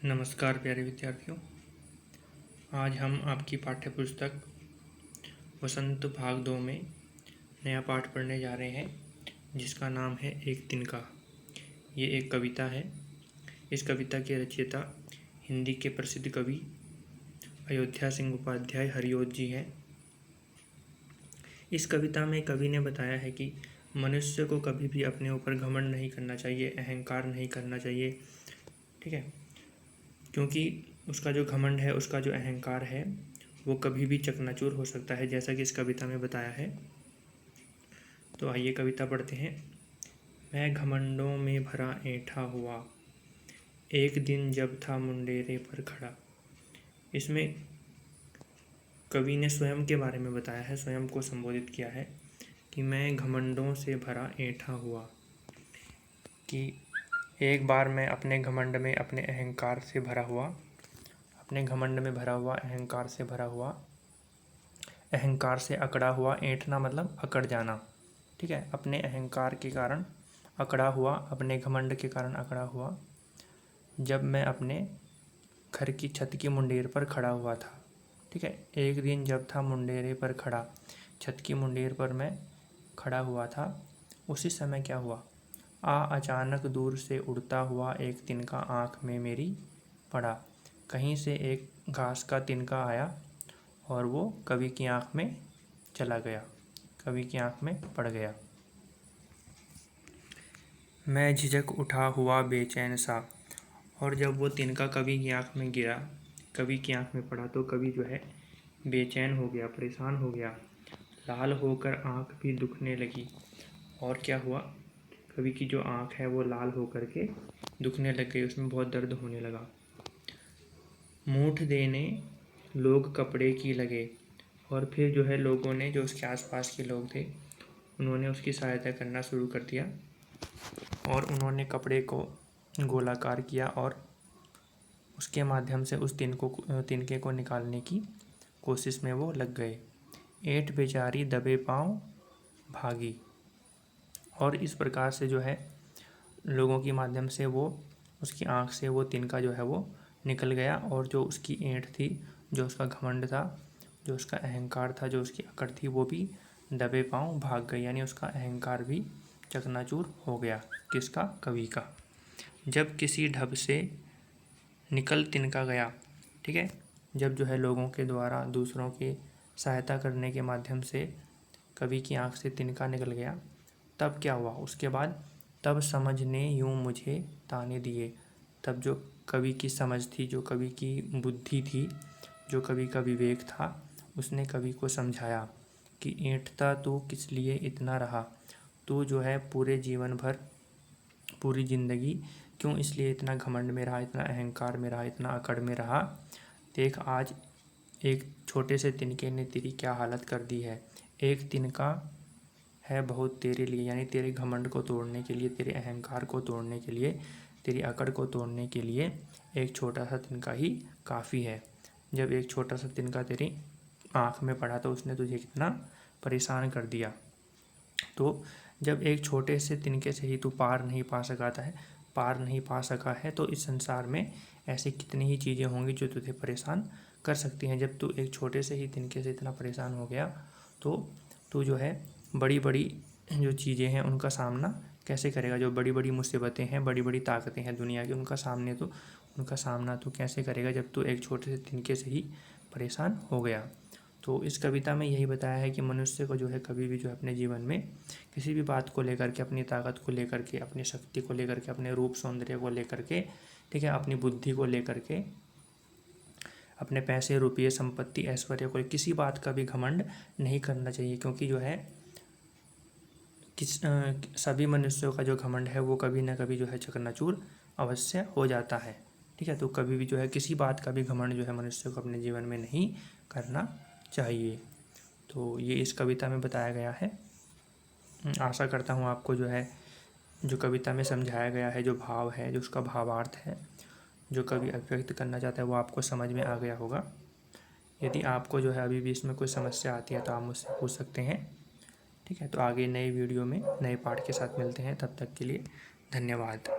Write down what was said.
नमस्कार प्यारे विद्यार्थियों। आज हम आपकी पाठ्य पुस्तक वसंत भाग 2 में नया पाठ पढ़ने जा रहे हैं, जिसका नाम है एक तिनका। ये एक कविता है। इस कविता के रचयिता हिंदी के प्रसिद्ध कवि अयोध्या सिंह उपाध्याय हरिओद जी हैं। इस कविता में कवि ने बताया है कि मनुष्य को कभी भी अपने ऊपर घमंड नहीं करना चाहिए, अहंकार नहीं करना चाहिए। ठीक है, क्योंकि उसका जो घमंड है, उसका जो अहंकार है, वो कभी भी चकनाचूर हो सकता है, जैसा कि इस कविता में बताया है। तो आइए कविता पढ़ते हैं। मैं घमंडों में भरा ऐंठा हुआ, एक दिन जब था मुंडेरे पर खड़ा। इसमें कवि ने स्वयं के बारे में बताया है, स्वयं को संबोधित किया है कि मैं घमंडों से भरा ऐंठा हुआ, कि एक बार मैं अपने घमंड में, अपने अहंकार से भरा हुआ, अपने घमंड में भरा हुआ, अहंकार से भरा हुआ, अहंकार से अकड़ा हुआ। ऐंठना मतलब अकड़ जाना। ठीक है, अपने अहंकार के कारण अकड़ा हुआ, अपने घमंड के कारण अकड़ा हुआ, जब मैं अपने घर की छत की मुंडेर पर खड़ा हुआ था। ठीक है, एक दिन जब था मुंडेरे पर खड़ा, छत की मुंडेर पर मैं खड़ा हुआ था। उसी समय क्या हुआ, अचानक दूर से उड़ता हुआ एक तिनका आँख में मेरी पड़ा। कहीं से एक घास का तिनका आया और वो कवि की आँख में चला गया, कवि की आँख में पड़ गया। मैं झिझक उठा हुआ बेचैन सा, और जब वो तिनका कवि की आँख में गिरा, कवि की आँख में पड़ा, तो कवि जो है बेचैन हो गया, परेशान हो गया। लाल होकर आँख भी दुखने लगी। और क्या हुआ, कवि की जो आँख है वो लाल होकर के दुखने लग गई, उसमें बहुत दर्द होने लगा। मूठ देने लोग कपड़े की लगे, और फिर जो है लोगों ने, जो उसके आसपास के लोग थे, उन्होंने उसकी सहायता करना शुरू कर दिया, और उन्होंने कपड़े को गोलाकार किया और उसके माध्यम से उस तिनके को निकालने की कोशिश में वो लग गए। ऐंठ बेचारी दबे पाँव भागी। और इस प्रकार से जो है लोगों के माध्यम से वो, उसकी आँख से वो तिनका जो है वो निकल गया, और जो उसकी ऐंठ थी, जो उसका घमंड था, जो उसका अहंकार था, जो उसकी अकड़ थी, वो भी दबे पाँव भाग गई। यानी उसका अहंकार भी चकनाचूर हो गया। किसका? कवि का। जब किसी ढब से निकल तिनका गया। ठीक है, जब जो है लोगों के द्वारा, दूसरों की सहायता करने के माध्यम से कवि की आँख से तिनका निकल गया, तब क्या हुआ उसके बाद, तब समझ ने यूँ मुझे ताने दिए। तब जो कवि की समझ थी, जो कवि की बुद्धि थी, जो कवि का विवेक था, उसने कवि को समझाया कि ऐंठता तू किस लिए इतना रहा, तू जो है पूरे जीवन भर, पूरी ज़िंदगी क्यों इसलिए इतना घमंड में रहा, इतना अहंकार में रहा, इतना अकड़ में रहा। देख, आज एक छोटे से तिनके ने तेरी क्या हालत कर दी है। एक तिनका है बहुत तेरे लिए, यानी तेरे घमंड को तोड़ने के लिए, तेरे अहंकार को तोड़ने के लिए, तेरी अकड़ को तोड़ने के लिए एक छोटा सा तिनका ही काफ़ी है। जब एक छोटा सा तिनका तेरी आँख में पड़ा तो उसने तुझे कितना परेशान कर दिया। तो जब एक छोटे से तिनके से ही तू पार नहीं पा सका है, तो इस संसार में ऐसी कितनी ही चीज़ें होंगी जो तुझे परेशान कर सकती हैं। जब तू एक छोटे से ही तिनके से इतना परेशान हो गया, तो तू जो है बड़ी बड़ी जो चीज़ें हैं उनका सामना कैसे करेगा। जो बड़ी बड़ी मुसीबतें हैं, बड़ी बड़ी ताकतें हैं दुनिया की, उनका सामना तू कैसे करेगा जब तू एक छोटे से तिनके से ही परेशान हो गया। तो इस कविता में यही बताया है कि मनुष्य को जो है कभी भी जो है अपने जीवन में किसी भी बात को लेकर के, अपनी ताकत को लेकर के, अपनी शक्ति को लेकर के, अपने रूप सौंदर्य को लेकर के, ठीक है, अपनी बुद्धि को लेकर के, अपने पैसे, रुपये, संपत्ति, ऐश्वर्य को, किसी बात का भी घमंड नहीं करना चाहिए। क्योंकि जो है सभी मनुष्यों का जो घमंड है वो कभी ना कभी जो है चकनाचूर अवश्य हो जाता है। ठीक है, तो कभी भी जो है किसी बात का भी घमंड जो है मनुष्य को अपने जीवन में नहीं करना चाहिए। तो ये इस कविता में बताया गया है। आशा करता हूँ आपको जो है, जो कविता में समझाया गया है, जो भाव है, जो उसका भावार्थ है, जो कवि अभिव्यक्त करना चाहता है, वो आपको समझ में आ गया होगा। यदि आपको जो है अभी भी इसमें कोई समस्या आती है तो आप मुझसे पूछ सकते हैं। ठीक है, तो आगे नए वीडियो में नए पाठ के साथ मिलते हैं। तब तक के लिए धन्यवाद।